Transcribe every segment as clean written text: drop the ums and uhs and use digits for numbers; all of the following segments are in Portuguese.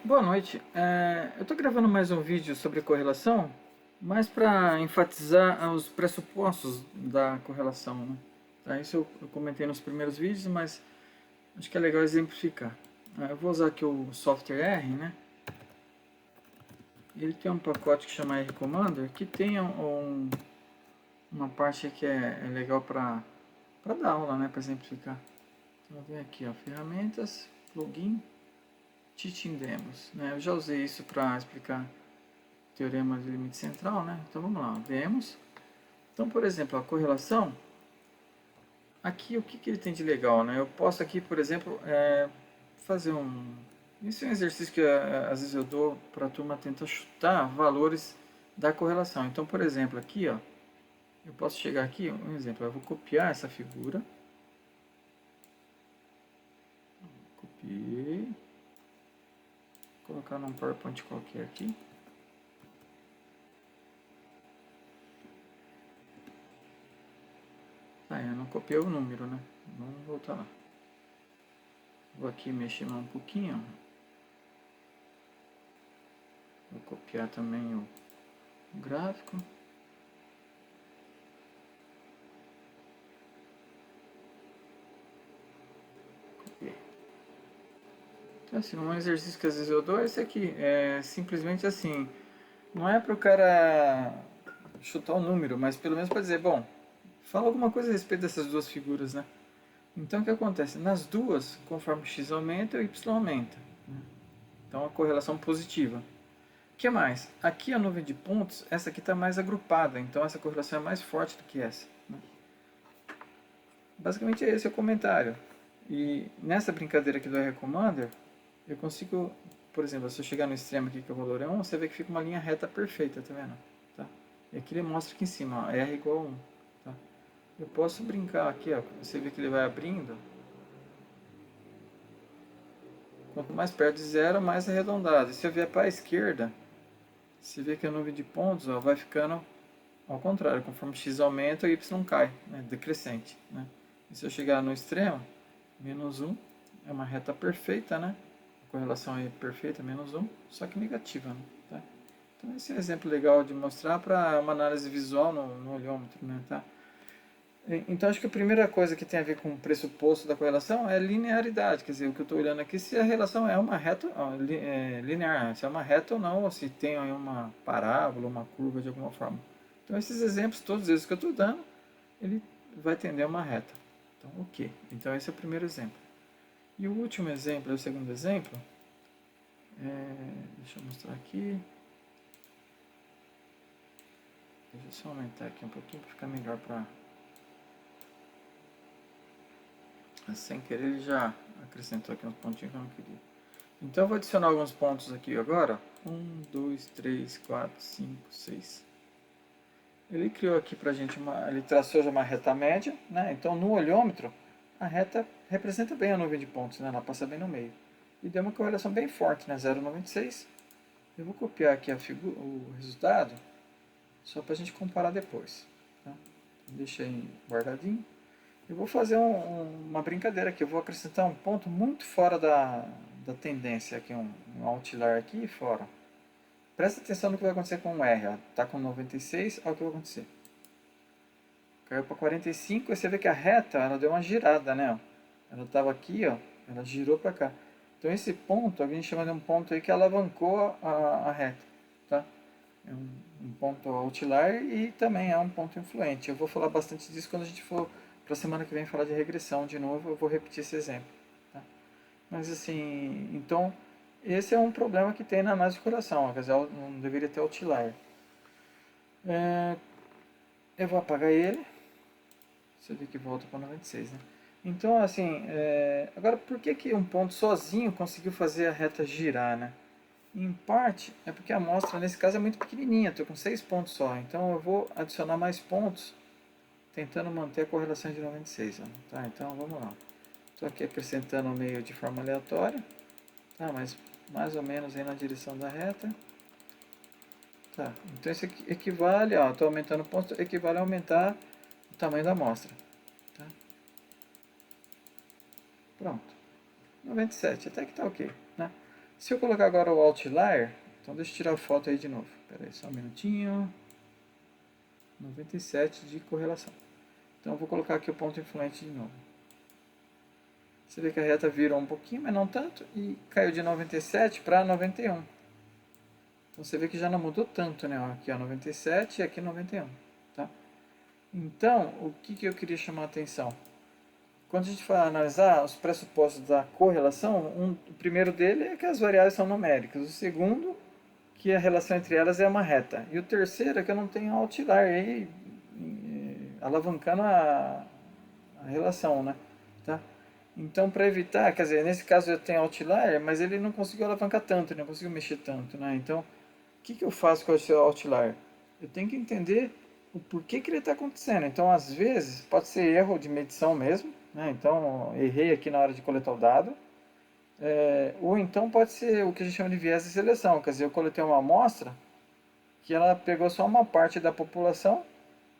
Boa noite. Eu estou gravando mais um vídeo sobre correlação, mas para enfatizar os pressupostos da correlação, né? Tá, isso eu comentei nos primeiros vídeos, mas acho que é legal exemplificar. Eu vou usar aqui o software R, né? Ele tem um pacote que chama R Commander, que tem uma parte que é legal para dar aula, né? Para exemplificar. Então vem aqui, ó, ferramentas, plugin, Teaching Demos, né? Eu já usei isso para explicar teorema de limite central, né? Então vamos lá, vemos. Então, por exemplo, a correlação, aqui o que ele tem de legal, né? Eu posso aqui, por exemplo, fazer um... Isso é um exercício que às vezes eu dou para a turma tentar chutar valores da correlação. Então, por exemplo, aqui, ó, eu posso chegar aqui, um exemplo, eu vou copiar essa figura, copiei, colocar num PowerPoint qualquer aqui. Eu não copiei o número, né? Vamos voltar lá. Vou aqui mexer mais um pouquinho. Vou copiar também o gráfico. Copiei. Então, assim, um exercício que às vezes eu dou é esse aqui. É simplesmente assim. Não é para o cara chutar o número, mas pelo menos para dizer, bom, fala alguma coisa a respeito dessas duas figuras, né? Então o que acontece? Nas duas, conforme x aumenta, o y aumenta. Então a correlação positiva. O que mais? Aqui a nuvem de pontos, essa aqui está mais agrupada, então essa correlação é mais forte do que essa. Basicamente esse é o comentário. E nessa brincadeira aqui do R Commander, eu consigo, por exemplo, se eu chegar no extremo aqui que o valor é 1, você vê que fica uma linha reta perfeita, tá vendo? Tá? E aqui ele mostra aqui em cima, ó, R igual a 1. Tá? Eu posso brincar aqui, ó, você vê que ele vai abrindo. Quanto mais perto de zero, mais arredondado. E se eu vier para a esquerda, você vê que a nuvem de pontos ó, vai ficando ao contrário, conforme x aumenta, o y cai, né, decrescente. Né? E se eu chegar no extremo, menos 1 é uma reta perfeita, né? A correlação é perfeita, menos 1, só que negativa. Né? Tá? Então esse é um exemplo legal de mostrar para uma análise visual no olhômetro. Né? Tá? Então acho que a primeira coisa que tem a ver com o pressuposto da correlação é linearidade, quer dizer, o que eu estou olhando aqui, se a relação é uma reta linear, se é uma reta ou não, ou se tem uma parábola, uma curva de alguma forma. Então esses exemplos, todos esses que eu estou dando, ele vai tender a uma reta. Então, ok. Então esse é o primeiro exemplo. E o último exemplo, o segundo exemplo, deixa eu mostrar aqui. Deixa eu só aumentar aqui um pouquinho para ficar melhor para... Sem querer ele já acrescentou aqui uns pontinhos que eu não queria. Então eu vou adicionar alguns pontos aqui agora. 1, 2, 3, 4, 5, 6. Ele criou aqui pra gente ele traçou já uma reta média, né? Então no olhômetro a reta representa bem a nuvem de pontos, né? Ela passa bem no meio. E deu uma correlação bem forte, né? 0,96. Eu vou copiar aqui o resultado, só para a gente comparar depois. Tá? Deixei guardadinho. Eu vou fazer uma brincadeira aqui. Eu vou acrescentar um ponto muito fora da tendência, aqui um outlier aqui fora. Presta atenção no que vai acontecer com o R. Está com 96, olha o que vai acontecer. Caiu para 45, e você vê que a reta ela deu uma girada, né? Ela estava aqui, ó, ela girou para cá. Então esse ponto, a gente chama de um ponto aí que alavancou a reta. Tá? É um ponto outlier e também é um ponto influente. Eu vou falar bastante disso quando a gente for para a semana que vem falar de regressão de novo, eu vou repetir esse exemplo. Tá? Mas assim, então esse é um problema que tem na análise de correlação, quer dizer, não deveria ter outlier. Eu vou apagar ele, você vê que volta para 96, né? Então assim, agora por que um ponto sozinho conseguiu fazer a reta girar, né? Em parte é porque a amostra nesse caso é muito pequenininha, estou com 6 pontos só, então eu vou adicionar mais pontos tentando manter a correlação de 96. Ó. Tá, então vamos lá. Estou aqui acrescentando o meio de forma aleatória, tá, mas mais ou menos aí na direção da reta. Tá, então isso aqui equivale, ó, estou aumentando o ponto, equivale a aumentar o tamanho da amostra. Tá? Pronto. 97, até que tá ok. Né? Se eu colocar agora o outlier, então deixa eu tirar a foto aí de novo. Espera aí, só um minutinho. 97 de correlação. Então eu vou colocar aqui o ponto influente de novo. Você vê que a reta virou um pouquinho, mas não tanto, e caiu de 97 para 91. Então você vê que já não mudou tanto, né? Aqui ó, 97 e aqui 91. Tá? Então, o que eu queria chamar a atenção? Quando a gente for analisar os pressupostos da correlação, o primeiro dele é que as variáveis são numéricas. O segundo, que a relação entre elas é uma reta. E o terceiro é que eu não tenho outlier aí alavancando a relação, né? Tá? Então, para evitar, quer dizer, nesse caso eu tenho outlier, mas ele não conseguiu alavancar tanto, ele não conseguiu mexer tanto, né? Então, o que eu faço com esse outlier? Eu tenho que entender o porquê que ele está acontecendo. Então, às vezes, pode ser erro de medição mesmo, né? Então, errei aqui na hora de coletar o dado. Ou então pode ser o que a gente chama de viés de seleção, quer dizer, eu coletei uma amostra que ela pegou só uma parte da população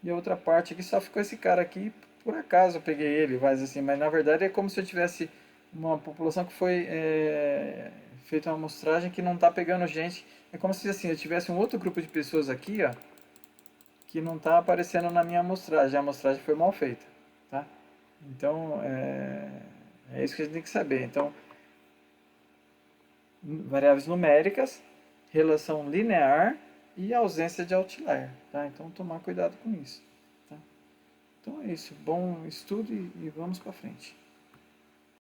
e a outra parte aqui só ficou esse cara aqui, por acaso eu peguei ele, mas na verdade é como se eu tivesse uma população que foi feita uma amostragem que não está pegando gente, é como se assim, eu tivesse um outro grupo de pessoas aqui, ó, que não está aparecendo na minha amostragem, a amostragem foi mal feita, tá? Então, é isso que a gente tem que saber. Então, variáveis numéricas, relação linear e ausência de outlier, tá? Então tomar cuidado com isso, tá? Então é isso, bom estudo e vamos para frente.